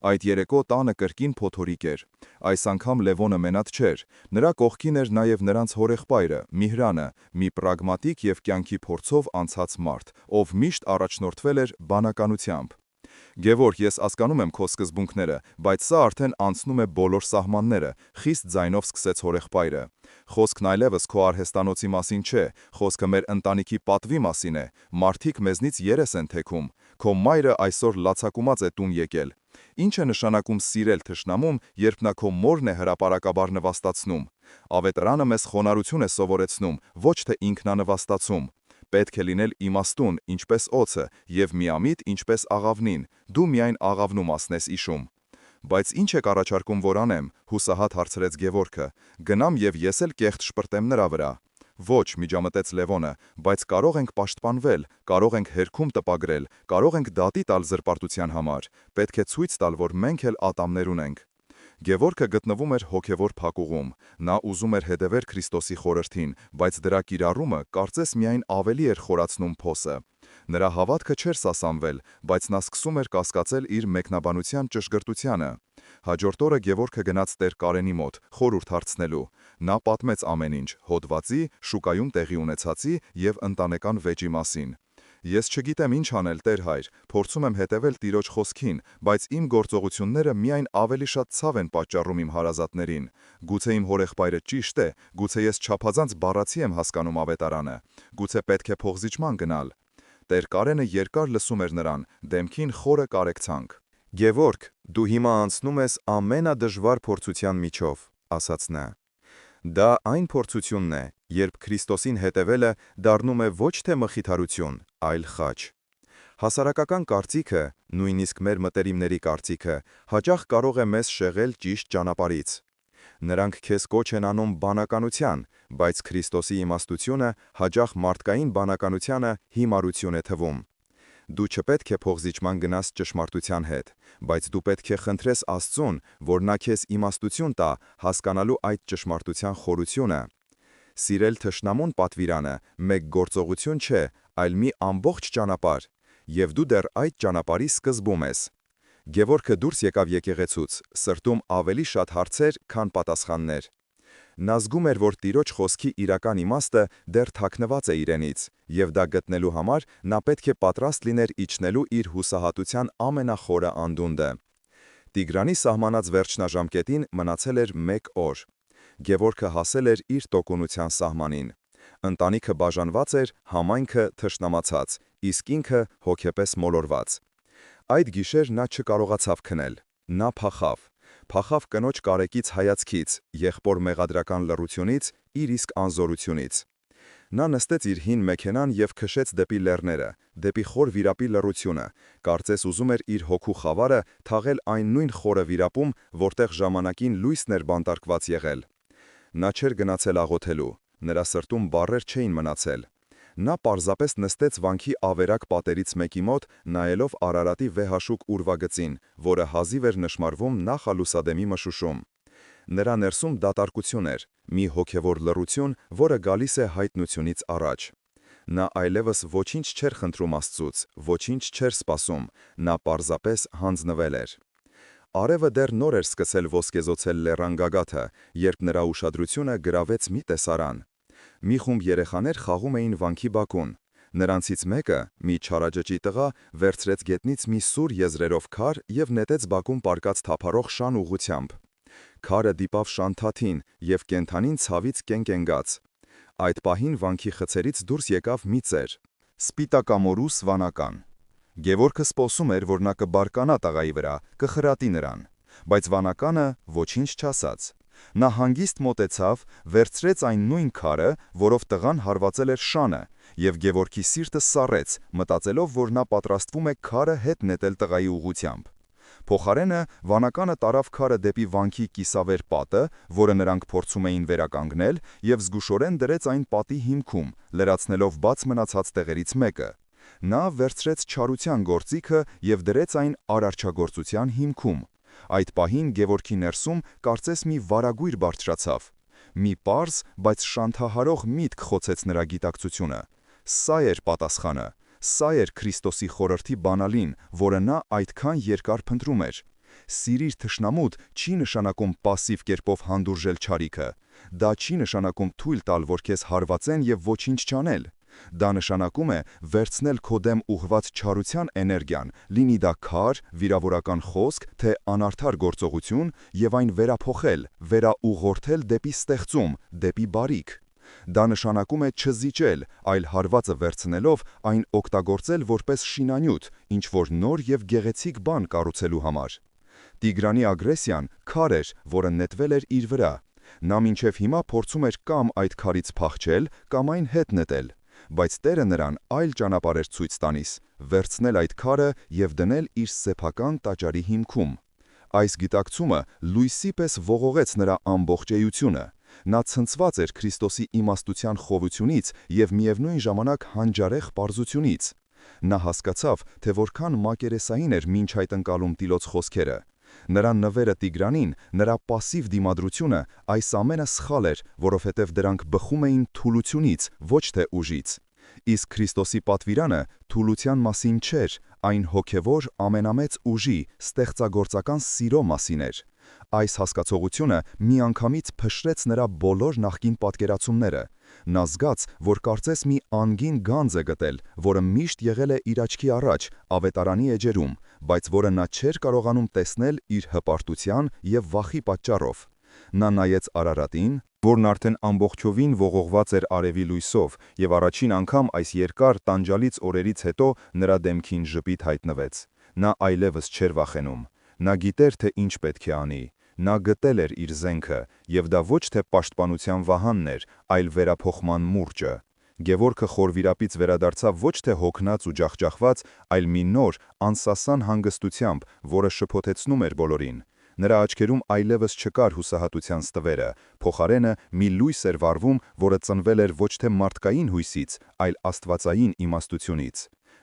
Այդ երեկո տանը կրկին փոթորիկ էր։ Այս անգամ Լևոնը մենատ չէր։ Նրա կողքին էր նաև նրանց հորեղբայրը, Միհրանը, մի պրագմատիկ և կյանքի փորձով անցած մարդ, ով միշտ առաջնորդվել էր բանականությամբ։ Գևորգ, ես հասկանում եմ քո սկզբունքները, բայց սա արդեն անցնում է բոլոր սահմանները, խիստ ձայնով սկսեց հորեղբայրը։ Խոսքն այլևս քո արհեստանոցի մասին չէ, խոսքը մեր ընտանիքի պատվի մասին է, մարդիկ մեզնից երես են թեքում, քո մայրը այսօր լացակումած է տուն եկել։ Ինչ է նշանակում սիրել թշնամում, երբ նա քո մորն է հրապարակաբար նվաստացնում։ Ավետարանը մեզ խոնարհություն է սովորեցնում, ոչ թե ինքնանվաստացում։ Պետք է լինել իմաստուն, ինչպես օձը, և միամիտ, ինչպես աղավնին, դու միայն աղավնու մասն ես իշում։ Բայց ինչ եք առաջարկում, որ անեմ, հուսահատ հարցրեց Գևորգը, գնամ և ես էլ կեղտ շպրտեմ նրա վրա։ Ոչ, միջամտեց Լևոնը, բայց կարող ենք պաշտպանվել, կարող ենք հերքում տպագրել, կարող ենք դատի տալ զրպարտության համար, պետք է ցույց տալ, որ մենք էլ ատամներ ունենք։ Գևորգը գտնվում էր հոգևոր փակուղում, նա ուզում էր հետևել Քրիստոսի խորհրդին, բայց դրա կիրառումը կարծես միայն ավելի էր խորացնում փոսը։ Նրա հավատքը չէր սասանվել, բայց նա սկսում էր կասկածել իր մեկնաբանության ճշգրտությանը։ Հաջորդ օրը Գևորգը գնաց Տեր Կարենի մոտ, խորհուրդ հարցնելու։ Նա պատմեց ամեն ինչ՝ հոդվածի, շուկայում տեղի ունեցածի և ընտանեկան վեճի մասին։ Ես չգիտեմ ինչ անել, Տեր հայր, փորձում եմ հետևել Տիրոջ խոսքին, բայց իմ գործողությունները միայն ավելի շատ ցավ են պատճառում իմ հարազատներին։ Գուցե իմ հորեղբայրը ճիշտ է, գուցե ես չափազանց բառացի եմ հասկանում ավետարանը, գուցե պետք է փողզիջման գնալ։ Տեր Կարենը երկար լսում էր նրան, դեմքին խորը կարեկցանք։ Գևորգ, դու հիմա անցնում ես ամենադժվար փորձության միջով, ասաց նա։ Դա այն փորձությունն է, երբ Քրիստոսին հետևելը դառնում է ոչ թե մխիթարություն, այլ խաչ։ Հասարակական կարծիքը, նույնիսկ մեր մտերիմների կարծիքը, հաճախ կարող է մեզ շեղել ճիշտ ճանապարհից։ Նրանք քեզ կոչ են անում բանականության, բայց Քրիստոսի իմաստությունը հաճախ մարդկային բանականությանը հիմարություն է թվում։ Դու չպետք է փողզիջման գնաս ճշմարտության հետ, բայց դու պետք է խնդրես Աստծուն, որ նա քեզ իմաստություն տա հասկանալու այդ ճշմարտության խորությունը։ Սիրել թշնամուն պատվիրանը մեկ գործողություն չէ, այլ մի ամբողջ ճանապարհ, և դու դեռ այդ ճանապարհի սկզբում ես։ Գևորգը դուրս եկավ եկեղեցուց, սրտում ավելի շատ հարցեր, քան պատասխաններ։ Նա զգում էր, որ Տիրոջ խոսքի իրական իմաստը դեռ թաքնված է իրենից, և դա գտնելու համար նա պետք է պատրաստ լիներ իջնելու իր հուսահատության ամենախորը անդունդը։ Տիգրանի սահմանած վերջնաժամկետին մնացել էր 1 օր։ Գևորգը հասել էր իր տոկունության սահմանին։ Ընտանիքը բաժանված էր, համայնքը թշնամացած, իսկ ինքը հոգեպես մոլորված։ Այդ գիշեր նա չկարողացավ քնել։ Նա փախավ կնոջ կարեկից հայացքից, եղբոր մեղադրական լռությունից, իր իսկ անզորությունից։ Նա նստեց իր հին մեքենան և քշեց դեպի լեռները, դեպի խոր վիրապի լռությունը, կարծես ուզում էր իր հոգու խավարը թաղել այն նույն խորը վիրապում, որտեղ ժամանակին լույսն էր բանտարկված եղել։ Նա չէր գնացել աղոթելու, նրա սրտում բառեր չէին մնացել։ Նա պարզապես նստեց վանքի ավերակ պատերից մեկի մոտ, նայելով Արարատի վեհաշուկ ուրվագծին, որը հազիվ էր նշմարվում նախալուսադեմի մշուշում։ Նրա ներսում դատարկություն էր, մի հոգևոր լռություն, որը գալիս է հայտնությունից առաջ։ Նա այլևս ոչինչ չէր խնդրում Աստծուց, ոչինչ չէր սպասում, նա պարզապես հանձնվել էր։ Արևը դեռ նոր էր սկսել ոսկեզոցել լեռան գագաթը, երբ նրա ուշադրությունը գրավեց մի տեսարան։ Մի խումբ երեխաներ խաղում էին վանքի բակում։ Նրանցից մեկը, մի չարաճճի տղա, վերցրեց գետնից մի սուր եզրերով քար և նետեց բակում պառկած թափառող շան ուղղությամբ։ Քարը դիպավ շանթաթին և կենդանին ցավից կենկենգաց։ Այդ պահին վանքի խցերից դուրս եկավ մի ծեր։ Սպիտակամորու սվանական։ Գևորգը սպասում էր, որ նա կբարկանա տղայի վրա, կխրատի նրան, բայց վանականը ոչինչ չասաց։ Նա հանգիստ մոտեցավ, վերցրեց այն նույն քարը, որով տղան հարվածել էր շանը, և Գևորգի սիրտը սառեց, մտածելով, որ նա պատրաստվում է քարը հետ նետել տղայի ուղղությամբ։ Փոխարենը վանականը տարավ քարը դեպի վանքի կիսավեր պատը, որը նրանք փորձում էին վերականգնել, և զգուշորեն դրեց այն պատի հիմքում, լրացնելով բաց մնացած տեղերից մեկը։ Նա վերցրեց չարության գործիքը և դրեց այն արարչագործության հիմքում։ Այդ պահին Գևորգի ներսում կարծես մի վարագույր բարձրացավ։ Մի պարզ, բայց շանթահարող միտք խոցեց նրա գիտակցությունը։ Սա էր պատասխանը, սա էր Քրիստոսի խորհրդի բանալին, որը նա այդքան երկար փնտրում էր։ Սիրիր թշնամուդ չի նշանակում պասիվ կերպով հանդուրժել չարիքը։ Դա չի նշանակում թույլ տալ, որ քեզ հարվածեն և ոչինչ չանել։ Դա նշանակում է վերցնել քո դեմ ուղղված չարության էներգիան, լինի դա քար, վիրավորական խոսք, թե անարդար գործողություն, և այն վերափոխել, վերաուղղորդել դեպի ստեղծում, դեպի բարիք։ Դա նշանակում է չզիջել, այլ հարվածը վերցնելով այն օգտագործել որպես շինանյութ, ինչ-որ նոր և գեղեցիկ բան կառուցելու համար։ Տիգրանի ագրեսիան քար էր, որը նետվել էր իր վրա։ Նա մինչև հիմա փորձում էր կամ այդ քարից փախչել, կամ այն հետ նետել, բայց Տերը նրան այլ ճանապարհ էր ցույց տալիս՝ վերցնել այդ քարը և դնել իր սեփական տաճարի հիմքում։ Այս գիտակցումը լույսի պես ողողեց նրա ամբողջ էությունը։ Նա ցնցված էր Քրիստոսի իմաստության խովությունից և միևնույն ժամանակ հանջարեղ պարզությունից։ Նա հասկացավ, թե որքան մակերեսային էր մինչ այդ ընկալում տիրոջ խոսքերը։ Նրա նվերը Տիգրանին, նրա պասիվ դիմադրությունը, այս ամենը սխալ էր, որովհետև դրանք բխում էին թուլությունից, ոչ թե ուժից։ Իսկ Քրիստոսի պատվիրանը թուլության մասին չէր, այն հոգևոր ամենամեծ ուժի, ստեղծագործական սիրո մասին էր։ Այս հասկացողությունը միանգամից փշրեց նրա բոլոր նախկին պատկերացումները։ Նա զգաց, որ կարծես մի անգին գանձ է գտել, որը միշտ եղել է իր աչքի առաջ, ավետարանի էջերում, բայց որը նա չէր կարողանում տեսնել իր հպարտության և վախի պատճառով։ Նա նայեց Արարատին, որն արդեն ամբողջովին ողողված էր արևի լույսով, և առաջին անգամ այս երկար տանջալից օրերից հետո նրա դեմքին ժպիտ հայտնվեց։ Նա այլևս չէր վախենում։ Նա գիտեր, թե ինչ պետք է անի։ Նա գտել էր իր զենքը, և դա ոչ թե պաշտպանության վահանն էր, այլ վերափոխման մուրճը։ Գևորգը խորվիրապից վերադարձավ ոչ թե հոգնած ու ջախջախված, այլ մի նոր, անսասան հանգստությամբ, որը շփոթեցնում էր բոլորին։ Նրա աչքերում այլևս չկար հուսահատության ստվերը, փոխարենը մի լույս էր վառվում, որը ծնվել էր ոչ թե մարդկային հույսից, այլ աստվածային իմաստությունից։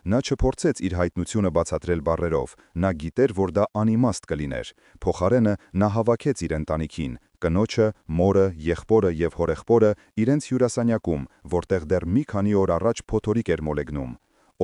Նա չփորձեց իր հայտնությունը բացատրել բառերով, նա գիտեր, որ դա անիմաստ կլիներ։ Փոխարենը նա հավաքեց իր ընտանիքին, կնոջը, մորը, եղբորը և հորեղբորը իրենց հյուրասենյակում, որտեղ դեռ մի քանի օր առաջ փոթորիկ էր մոլեգնում։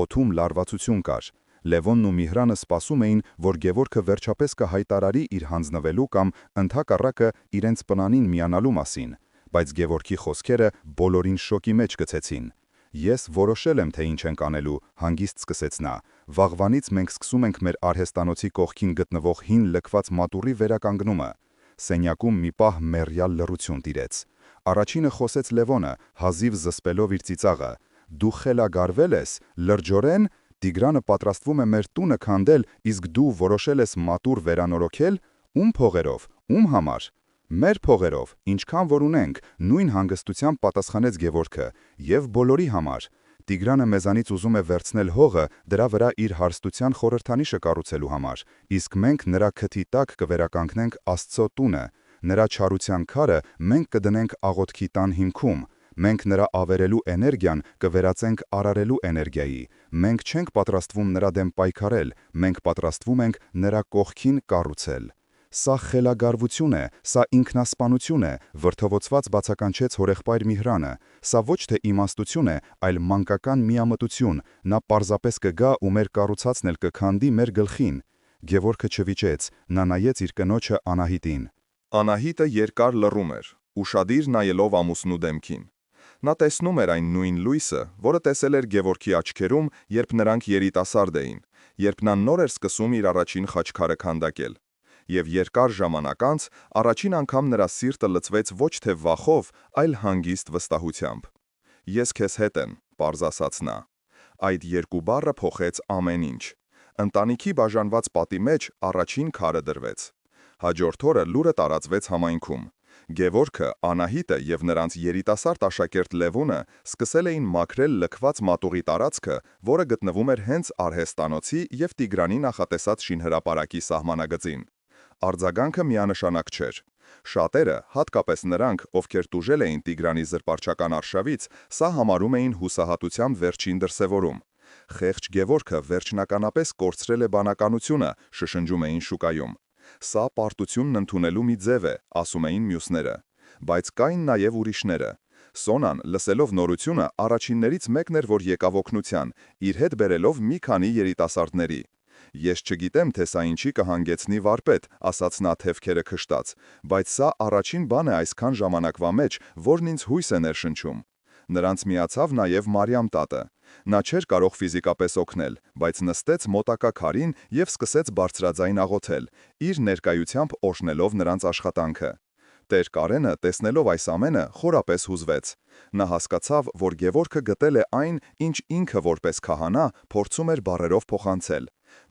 Օդում լարվածություն կար։ Լևոնն ու Միհրանը սպասում էին, որ Գևորգը վերջապես կհայտարարի իր հանձնվելու կամ ընդհակառակը իրենց պնանին միանալու մասին, բայց Գևորգի խոսքերը բոլորին շոկի մեջ գցեցին։ Ես որոշել եմ, թե ինչ ենք անելու, հանգիստ սկսեց նա։ Վաղվանից մենք սկսում ենք մեր արհեստանոցի կողքին գտնվող հին լքված մատուռի վերականգնումը։ Սենյակում մի պահ մեռյալ լռություն տիրեց։ Առաջինը խոսեց Լևոնը, հազիվ զսպելով իր ծիծաղը։ Դու խելագարվել ես, լրջորեն, Տիգրանը պատրաստվում է մեր տունը քանդել, իսկ դու որոշել ես մատուռ վերանորոգել։ Ում փողերով, ում համար։ Մեր փողերով, ինչքան որ ունենք, նույն հանգստությամբ պատասխանեց Գևորգը, և բոլորի համար։ Տիգրանը մեզանից ուզում է վերցնել հողը, դրա վրա իր հարստության խորհրդանիշը կառուցելու համար, իսկ մենք նրա քթի տակ կվերականգնենք Աստծո տունը։ Նրա չարության քարը մենք կդնենք աղոթքի տան հիմքում։ Մենք նրա ավերելու էներգիան կվերածենք արարելու էներգիայի։ Մենք չենք պատրաստվում նրա դեմ պայքարել, մենք պատրաստվում ենք նրա կողքին կառուցել։ Սա խելագարվություն է, սա ինքնասպանություն է, վրդովոցված բացականչեց հորեղբայր Միհրանը։ Սա ոչ թե իմաստություն է, այլ մանկական միամտություն, նա պարզապես կգա ու մեր կառուցածն էլ կքանդի մեր գլխին։ Գևորգը չվիճեց, նա նայեց իր կնոջը Անահիտին։ Անահիտը երկար լռում էր, ուշադիր նայելով ամուսնու դեմքին։ Նա տեսնում էր այն նույն լույսը, որը տեսել էր Գևորգի աչքերում, երբ նրանք երիտասարդ էին, երբ նա նոր էր սկսում իր առաջին խաչքարը քանդակել։ Եվ երկար ժամանակ անց առաջին անգամ նրա սիրտը լցվեց ոչ թե վախով, այլ հանգիստ վստահությամբ։ «Ես քեզ հետ եմ», պարզ ասաց նա։ Այդ երկու բառը փոխեց ամեն ինչ։ Ընտանիքի բաժանված պատի մեջ առաջին քարը դրվեց։ Հաջորդ օրը լուրը տարածվեց համայնքում։ Գևորգը, Անահիտը եւ նրանց երիտասարդ աշակերտ Լևոնը սկսել էին մաքրել լքված մատուռի տարածքը, որը գտնվում էր հենց արհեստանոցի եւ Տիգրանի նախատեսած շինհրապարակի սահմանագծին։ Արձագանքը միանշանակ չէր։ Շատերը, հատկապես նրանք, ովքեր տուժել էին Տիգրանի զրպարչական արշավից, սա համարում էին հուսահատության վերջին դրսևորում։ Խեղճ Գևորգը վերջնականապես կորցրել է բանականությունը, շշնջում էին շուկայում։ Սա պարտությունն ընդունելու մի ձև է, ասում էին մյուսները։ Բայց կային նաև ուրիշները։ Սոնան, լսելով նորությունը, առաջիններից մեկն էր, որ եկավ օգնության, իր հետ բերելով մի քանի երիտասարդների։ «Ես չգիտեմ, թե սա ինչի կհանգեցնի վարպետ», ասաց նա թևքերը քշտած, բայց սա առաջին բան է այսքան ժամանակվա մեջ, որն ինձ հույս է ներշնչում։ Նրանց միացավ նաև Մարիամ տատը։ Նա չէր կարող ֆիզիկապես օգնել, բայց նստեց մոտակա քարին եւ սկսեց բարձրաձայն աղոթել, իր ներկայությամբ օժնելով նրանց աշխատանքը։ Տեր Կարենը, տեսնելով այս ամենը, խորապես հուզվեց։ Նա հասկացավ, որ Գևորգը գտել է այն, ինչ ինքը որպես քահանա փորձում էր բառերով փոխանցել։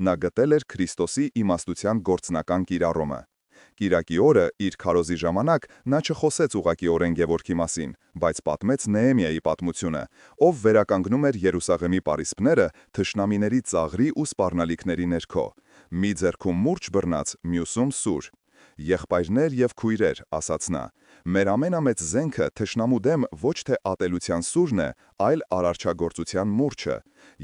Նա գտել էր Քրիստոսի իմաստության գործնական կիրառումը։ Կիրակի օրը, իր քարոզի ժամանակ, նա չխոսեց ուղղակիորեն Գևորգի մասին, բայց պատմեց Նեեմիայի պատմությունը, ով վերականգնում էր Երուսաղեմի պարիսպները թշնամիների ծաղրի ու սպառնալիքների ներքո։ Մի ձեռքում մուրճ բռնած, մյուսում սուր։ «Եղբայրներ եւ քույրեր», ասաց նա, մեր ամենամեծ զենքը թշնամու դեմ ոչ թե ատելության սուրն է, այլ արարչագործության մուրճը։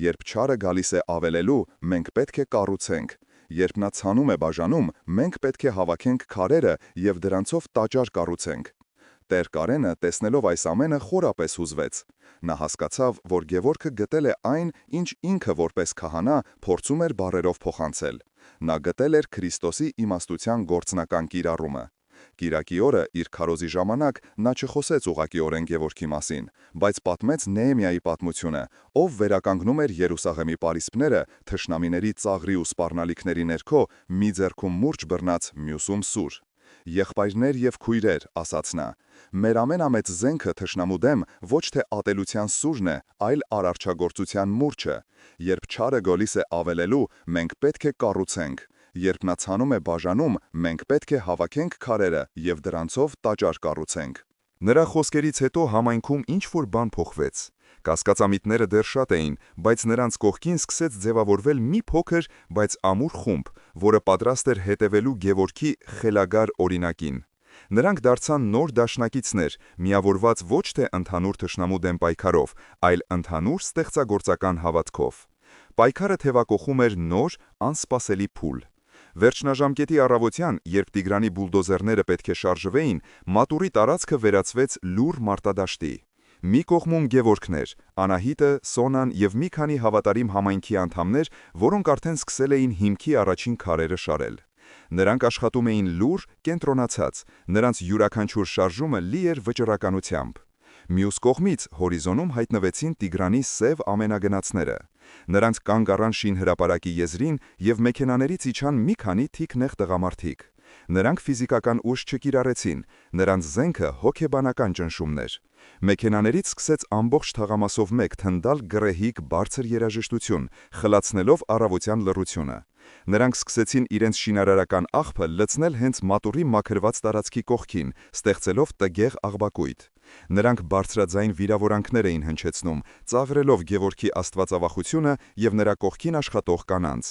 Երբ չարը գալիս է ավելելու, մենք պետք է կառուցենք։ Երբ նա ցանում է բաժանում, մենք պետք է հավաքենք քարերը եւ դրանցով տաճար կառուցենք։ Տեր Կարենը, տեսնելով այս ամենը, խորապես հուզվեց։ Նա հասկացավ, որ Գևորգը գտել է այն, ինչ ինքը որպես քահանա փորձում էր բառերով փոխանցել։ Նա գտել էր Քրիստոսի իմաստության գործնական կիրառումը։ Կիրակի օրը իր քարոզի ժամանակ նա չխոսեց ուղղակիորեն Գևորգի մասին, բայց պատմեց Նեեմիայի պատմությունը, ով վերականգնում էր Երուսաղեմի պարիսպները թշնամիների ծաղրի ու սպառնալիքների ներքո, մի ձեռքում մուրճ բռնած, մյուսում սուր։ «Եղբայրներ եւ քույրեր», ասաց նա, մեր ամենամեծ զենքը թշնամու դեմ ոչ թե ատելության սուրն է, այլ արարչագործության մուրճը։ Երբ չարը գալիս է ավելելու, մենք պետք է կառուցենք։ Երբ նա ցանում է բաժանում, մենք պետք է հավաքենք քարերը եւ դրանցով տաճար կառուցենք։ Նրա խոսքերից հետո համայնքում ինչ-որ բան փոխվեց։ Կասկածամիտները դեռ շատ էին, բայց նրանց կողքին սկսեց ձևավորվել մի փոքր, բայց ամուր խումբ, որը պատրաստ էր հետևելու Գևորգի խելագար օրինակին։ Նրանք դարձան նոր դաշնակիցներ, միավորված ոչ թե ընդհանուր թշնամու դեմ պայքարով, այլ ընդհանուր ստեղծագործական հավատքով։ Պայքարը թևակողում էր նոր, անսպասելի փուլ։ Վերջնաժամկետի առավոտյան, երբ Տիգրանի բուլդոզերները պետք է շարժվեին, մատուռի տարածքը վերածվեց լուռ մարտադաշտի։ Մի կողմում Գևորգն էր, Անահիտը, Սոնան եւ մի քանի հավատարիմ համայնքի անդամներ, որոնք արդեն սկսել էին հիմքի առաջին քարերը շարել։ Նրանք աշխատում էին լուռ, կենտրոնացած, նրանց յուրաքանչյուր շարժումը լի էր վճռականությամբ։ Մյուս կողմից հորիզոնում հայտնվեցին Տիգրանի սև ամենագնացները։ Նրանց կանգ առան շինհրապարակի եզրին եւ մեքենաներից իջան մի քանի թիքնեղ տղամարդիկ։ Նրանք ֆիզիկական ուժ չկիրառեցին, նրանց զենքը հոգեբանական ճնշումն էր։ Մեքենաներից սկսեց ամբողջ թաղամասով մեկ թնդալ գռեհիկ բարձր երաժշտություն, խլացնելով առավոտյան լռությունը։ Նրանք սկսեցին իրենց շինարարական աղբը լցնել հենց մատուռի մաքրված տարածքի կողքին, ստեղծելով տգեղ աղբակույտ։ Նրանք բարձրաձայն վիրավորանքներ էին հնչեցնում, ծաղրելով Գևորգի աստվածավախությունը եւ նրա կողքին աշխատող կանանց։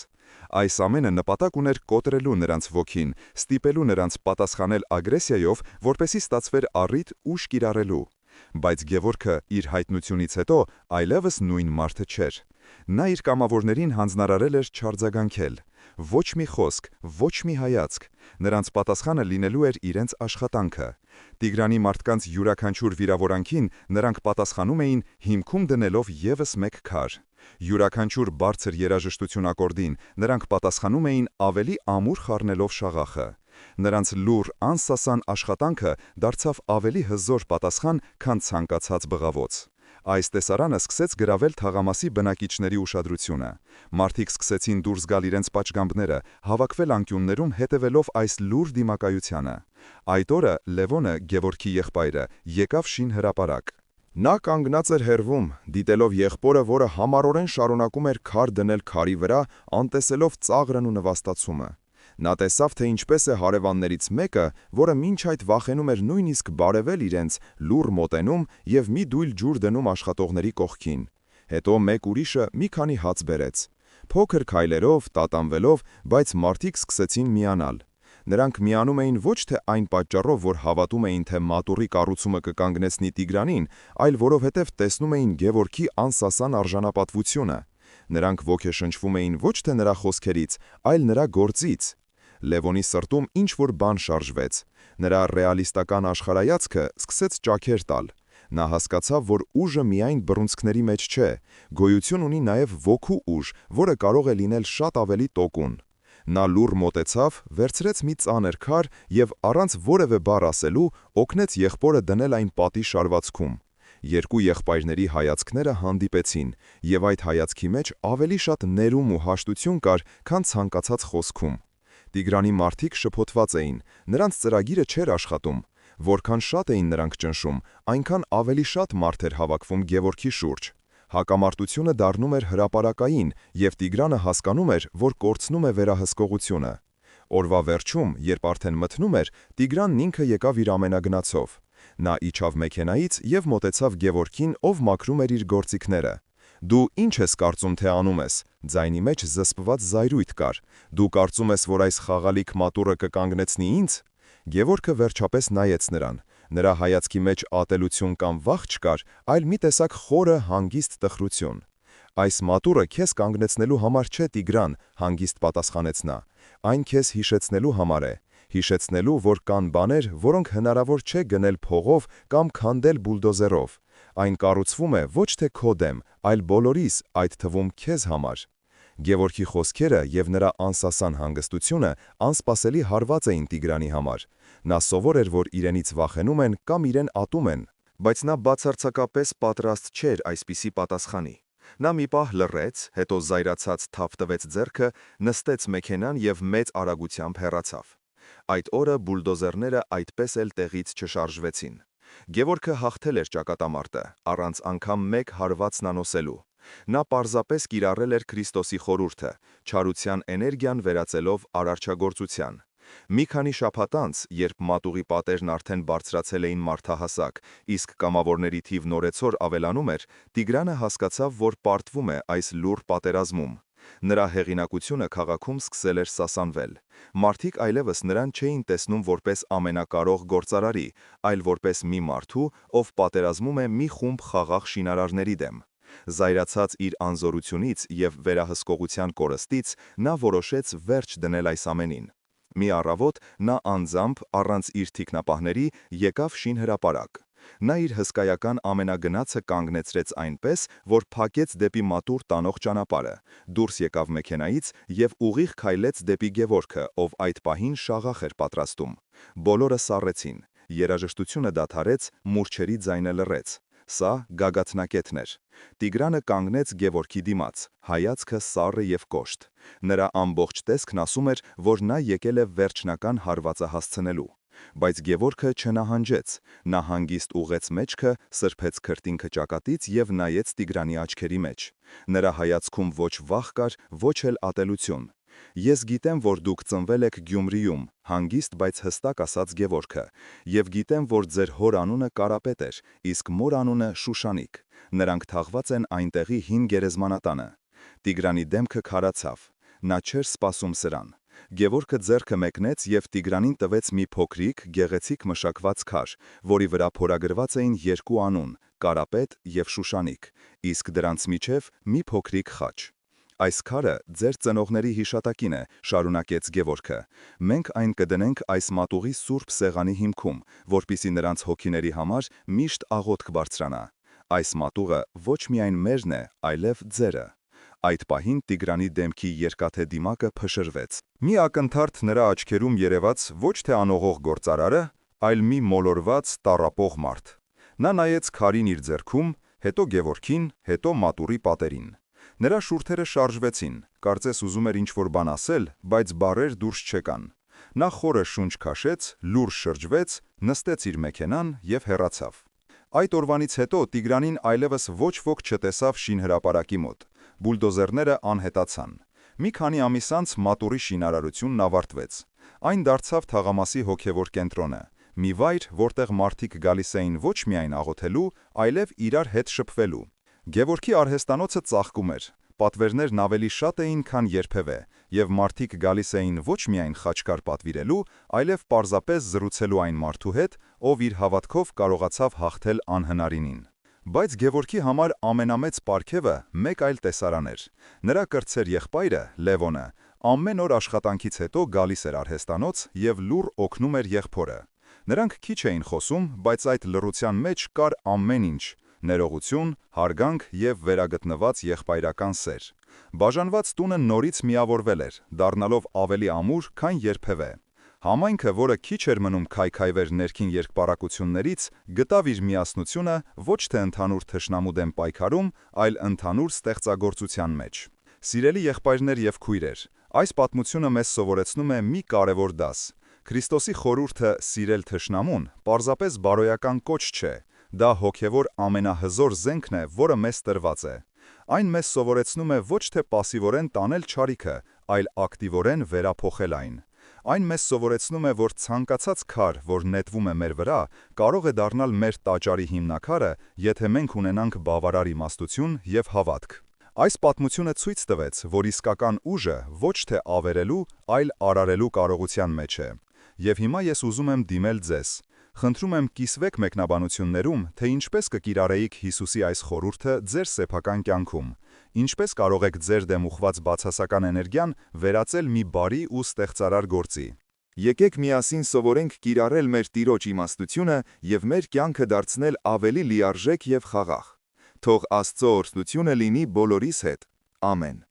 Այս ամենը նպատակ ուներ կոտրելու նրանց ոգին, ստիպելու նրանց պատասխանել ագրեսիայով, որպեսզի ստացվեր առիթ ուժ կիրառելու։ Բայց Գևորգը իր հայտնությունից հետո այլևս նույն մարդը չէր։ Նա իր կամավորներին հանձնարարել էր չարձագանքել։ Ոչ մի խոսք, ոչ մի հայացք, նրանց պատասխանը լինելու էր իրենց աշխատանքը։ Տիգրանի մարդկանց յուրաքանչյուր վիրավորանքին նրանք պատասխանում էին հիմքում դնելով ևս մեկ քար։ Յուրաքանչյուր բարձր երաժշտություն ակորդին նրանք պատասխանում էին ավելի ամուր խառնելով շաղախը։ Նրանց լուռ անսասան աշխատանքը դարձավ ավելի հզոր պատասխան, քան ցանկացած բղավոց։ Այս տեսարանը սկսեց գրավել թաղամասի բնակիչների ուշադրությունը։ Մարդիկ սկսեցին դուրս գալ իրենց պատշգամբները, հավաքվել անկյուններում հետևելով այս լուր դիմակայությանը։ Այդ օրը Լևոնը, Գևորգի եղբայրը, եկավ Շին հրապարակ։ Նա կանգնած էր հեռվում, դիտելով եղբորը, որը համառորեն շարունակում էր քար դնել քարի վրա, անտեսելով ծաղրն ու նվաստացումը։ Նա տեսավ, թե ինչպես է հարևաններից մեկը, որը մինչ այդ վախենում էր նույնիսկ բարևել իրենց, լուռ մոտենում և մի դույլ ջուր դնում աշխատողների կողքին։ Հետո մեկ ուրիշը մի քանի հաց բերեց։ Փոքր քայլերով, տատանվելով, բայց մարդիկ սկսեցին միանալ։ Նրանք միանում էին ոչ թե այն պատճառով, որ հավատում էին, թե մատուռի կառուցումը կկանգնեցնի Տիգրանին, այլ որովհետև տեսնում էին Գևորգի անսասան արժանապատվությունը։ Նրանք ոգեշնչվում էին ոչ թե նրա խոսքերից, այլ նրա գործից։ Լևոնի սրտում ինչ-որ բան շարժվեց։ Նրա ռեալիստական աշխարհայացքը սկսեց ճաքեր տալ։ Նա հասկացավ, որ ուժը միայն բռունցքների մեջ չէ, գոյություն ունի նաև ոգու ուժ, որը կարող է լինել շատ ավելի տոկուն։ Նա լուռ մոտեցավ, վերցրեց մի ծանր քար և առանց որևէ բառ ասելու օգնեց եղբորը դնել այն պատի շարվածքում։ Երկու եղբայրների հայացքները հանդիպեցին, և այդ հայացքի մեջ ավելի շատ ներում ու հաշտություն կար, քան ցանկացած խոսքում։ Տիգրանի մարդիկ շփոթված էին, նրանց ծրագիրը չէր աշխատում։ Որքան շատ էին նրանք ճնշում, այնքան ավելի շատ մարդ էր հավաքվում Գևորգի շուրջ։ Հակամարտությունը դառնում էր հրապարակային, և Տիգրանը հասկանում էր, որ կորցնում է վերահսկողությունը։ Օրվա վերջում, երբ արդեն մթնում էր, Տիգրանն ինքը եկավ իր ամենագնացով։ Նա իջավ մեքենայից և մոտեցավ Գևորգին, ով մաքրում էր իր գործիքները։ «Դու ինչ ես կարծում, թե անում ես»։ Ձայնի մեջ զսպված զայրույթ կար։ «Դու կարծում ես, որ այս խաղալիք մատուռը կկանգնեցնի ինձ»։ Գևորգը վերջապես նայեց նրան։ Նրա հայացքի մեջ ատելություն կամ վախ չկար, այլ մի տեսակ խորը, հանգիստ տխրություն։ «Այս մատուռը քեզ կանգնեցնելու համար չէ, Տիգրան», հանգիստ պատասխանեց նա։ «Այն քեզ հիշեցնելու համար է։ Հիշեցնելու, որ կան բաներ, որոնք հնարավոր չէ գնել փողով կամ քանդել բուլդոզերով։ Այն կառուցվում է ոչ թե քո դեմ, այլ բոլորիս, այդ թվում քեզ համար»։ Գևորգի խոսքերը և նրա անսասան հանգստությունը անսպասելի հարված էին Տիգրանի համար։ Նա սովոր էր, որ իրենից վախենում են կամ իրեն ատում են, բայց նա բացարձակապես պատրաստ չէր այսպիսի պատասխանի։ Նա մի պահ լռեց, հետո զայրացած թավ տվեց ձեռքը, նստեց մեքենան և մեծ արագությամբ հեռացավ։ Այդ օրը բուլդոզերները այդպես էլ տեղից չշարժվեցին։ Գևորգը հաղթել էր ճակատամարտը, առանց անգամ մեկ հարվածն անոսելու։ Նա պարզապես կիրառել էր Քրիստոսի խորհուրդը, չարության էներգիան վերածելով արարչագործության։ Մի քանի շաբաթ անց, երբ մատուռի պատերն արդեն բարձրացել էին մարդահասակ, իսկ կամավորների թիվն օրեցօր ավելանում էր, Տիգրանը հասկացավ, որ պարտվում է այս լուռ պատերազմում։ Նրա հեղինակությունը քաղաքում սկսել էր սասանվել։ Մարդիկ այլևս նրան չէին տեսնում որպես ամենակարող գործարարի, այլ որպես մի մարդու, ով պատերազմում է մի խումբ խաղաղ շինարարների դեմ։ Զայրացած իր անզորությունից և վերահսկողության կորստից, նա որոշեց վերջ դնել այս ամենին։ Մի առավոտ նա անձամբ, առանց իր թիկնապահների, եկավ Շին հրապարակ։ Նա իր հսկայական ամենագնացը կանգնեցրեց այնպես, որ փակեց դեպի մատուռ տանող ճանապարհը, դուրս եկավ մեքենայից և ուղիղ քայլեց դեպի Գևորգը, ով այդ պահին շաղախ էր պատրաստում։ Բոլորը սառեցին։ Երաժշտությունը դադարեց, մուրճերի ձայնը լռեց։ Սա գագաթնակետն էր։ Տիգրանը կանգնեց Գևորգի դիմաց, հայացքը սառը և կոշտ։ Նրա ամբողջ տեսքն ասում էր, որ նա եկել է վերջնական հարվածը հասցնելու։ Բայց Գևորգը չնահանջեց։ Նա հանգիստ ուղղեց մեջքը, սրբեց քրտինքը ճակատից և նայեց Տիգրանի աչքերի մեջ։ Նրա հայացքում ոչ վախ կար, ոչ էլ ատելություն։ «Ես գիտեմ, որ դուք ծնվել եք Գյումրիում», հանգիստ, բայց հստակ ասաց Գևորգը, «և գիտեմ, որ ձեր հոր անունը Կարապետ էր, իսկ մոր անունը Շուշանիկ։ Նրանք թաղված են այնտեղի հին գերեզմանատանը»։ Տիգրանի դեմքը քարացավ։ Նա չէր սպասում սրան։ Գևորգը ձեռքը մեկնեց և Տիգրանին տվեց մի փոքրիկ, գեղեցիկ մշակված քար, որի վրա փորագրված էին երկու անուն՝ Կարապետ և Շուշանիկ, իսկ դրանց միջև մի փոքրիկ խաչ։ «Այս քարը ձեր ծնողների հիշատակին է», շարունակեց Գևորգը։ «Մենք այն կդնենք այս մատուղի սուրբ սեղանի հիմքում, որպեսզի նրանց հոգիների համար միշտ աղոթք բարձրանա։ Այս մատուղը ոչ միայն մերն է, այլև ձերը»։ Այդ պահին Տիգրանի դեմքի երկաթե դիմակը փշրվեց։ Մի ակնթարթ նրա աչքերում երևաց ոչ թե անողող գործարարը, այլ մի մոլորված, տառապող մարդ։ Նա նայեց քարին իր ձեռքում, հետո Գևորգին, հետո մատուռի պատերին։ Նրա շուրթերը շարժվեցին, կարծես ուզում էր ինչ-որ բան ասել, բայց բառեր դուրս չեկան։ Նա խորը շունչ քաշեց, լուրջ շրջվեց, նստեց իր մեքենան և հեռացավ։ Այդ օրվանից հետո Տիգրանին այլևս ոչ ոք չտեսավ շինհրապարակի մոտ։ Բուլդոզերները անհետացան։ Մի քանի ամիս անց մատուռի շինարարությունն ավարտվեց։ Այն դարձավ թաղամասի հոգևոր կենտրոնը, մի վայր, որտեղ մարդիկ գալիս էին ոչ միայն աղոթելու, այլև իրար հետ շփվելու։ Գևորգի արհեստանոցը ծաղկում էր, պատվերներն ավելի շատ էին, քան երբևէ, և մարդիկ գալիս էին ոչ միայն խաչքար պատվիրելու, այլև պարզապես զրուցելու այն մարդու հետ, ով իր հավատքով կարողացավ հաղթել անհնարինին։ Բայց Գևորգի համար ամենամեծ պարգևը մեկ այլ տեսարան էր։ Նրա կրտսեր եղբայրը՝ Լևոնը, ամեն օր աշխատանքից հետո գալիս էր արհեստանոց և լուռ օգնում էր եղբորը։ Նրանք քիչ էին խոսում, բայց այդ լռության մեջ կար ամեն ինչ՝ ներողություն, հարգանք և վերագտնված եղբայրական սեր։ Բաժանված տունը նորից միավորվել էր, դառնալով ավելի ամուր, քան երբևէ։ Համայնքը, որը քիչ էր մնում քայքայվեր ներքին երկպառակություններից, գտավ իր միասնությունը ոչ թե ընդհանուր թշնամու դեմ պայքարում, այլ ընդհանուր ստեղծագործության մեջ։ Սիրելի եղբայրներ և քույրեր, այս պատմությունը մեզ սովորեցնում է մի կարևոր դաս։ Քրիստոսի խորհուրդը «սիրել թշնամուն» պարզապես բարոյական կոչ չէ, դա հոգևոր ամենահզոր զենքն է, որը մեզ տրված է։ Այն մեզ սովորեցնում է ոչ թե պասիվորեն տանել չարիքը, այլ ակտիվորեն վերափոխել այն։ Այն մեզ սովորեցնում է, որ ցանկացած քար, որ նետվում է մեր վրա, կարող է դառնալ մեր տաճարի հիմնաքարը, եթե մենք ունենանք բավարար իմաստություն և հավատք։ Այս պատմությունը ցույց տվեց, որ իսկական ուժը ոչ թե ավերելու, այլ արարելու կարողության մեջ է։ Եվ հիմա ես ուզում եմ դիմել ձեզ։ Խնդրում եմ կիսվեք մեկնաբանություններում, թե ինչպես կկիրառեիք Հիսուսի այս խորհուրդը ձեր սեփական կյանքում։ Ինչպես կարող եք ձեր դեմ ուղղված բացասական էներգիան վերածել մի բարի ու ստեղծարար գործի։ Եկեք միասին սովորենք կիրառել մեր Տիրոջ իմաստությունը և մեր կյանքը դարձնել ավելի լիարժեք և խաղաղ։ Թող Աստծո օրհնությունը լինի բոլորիս հետ։ Ամեն։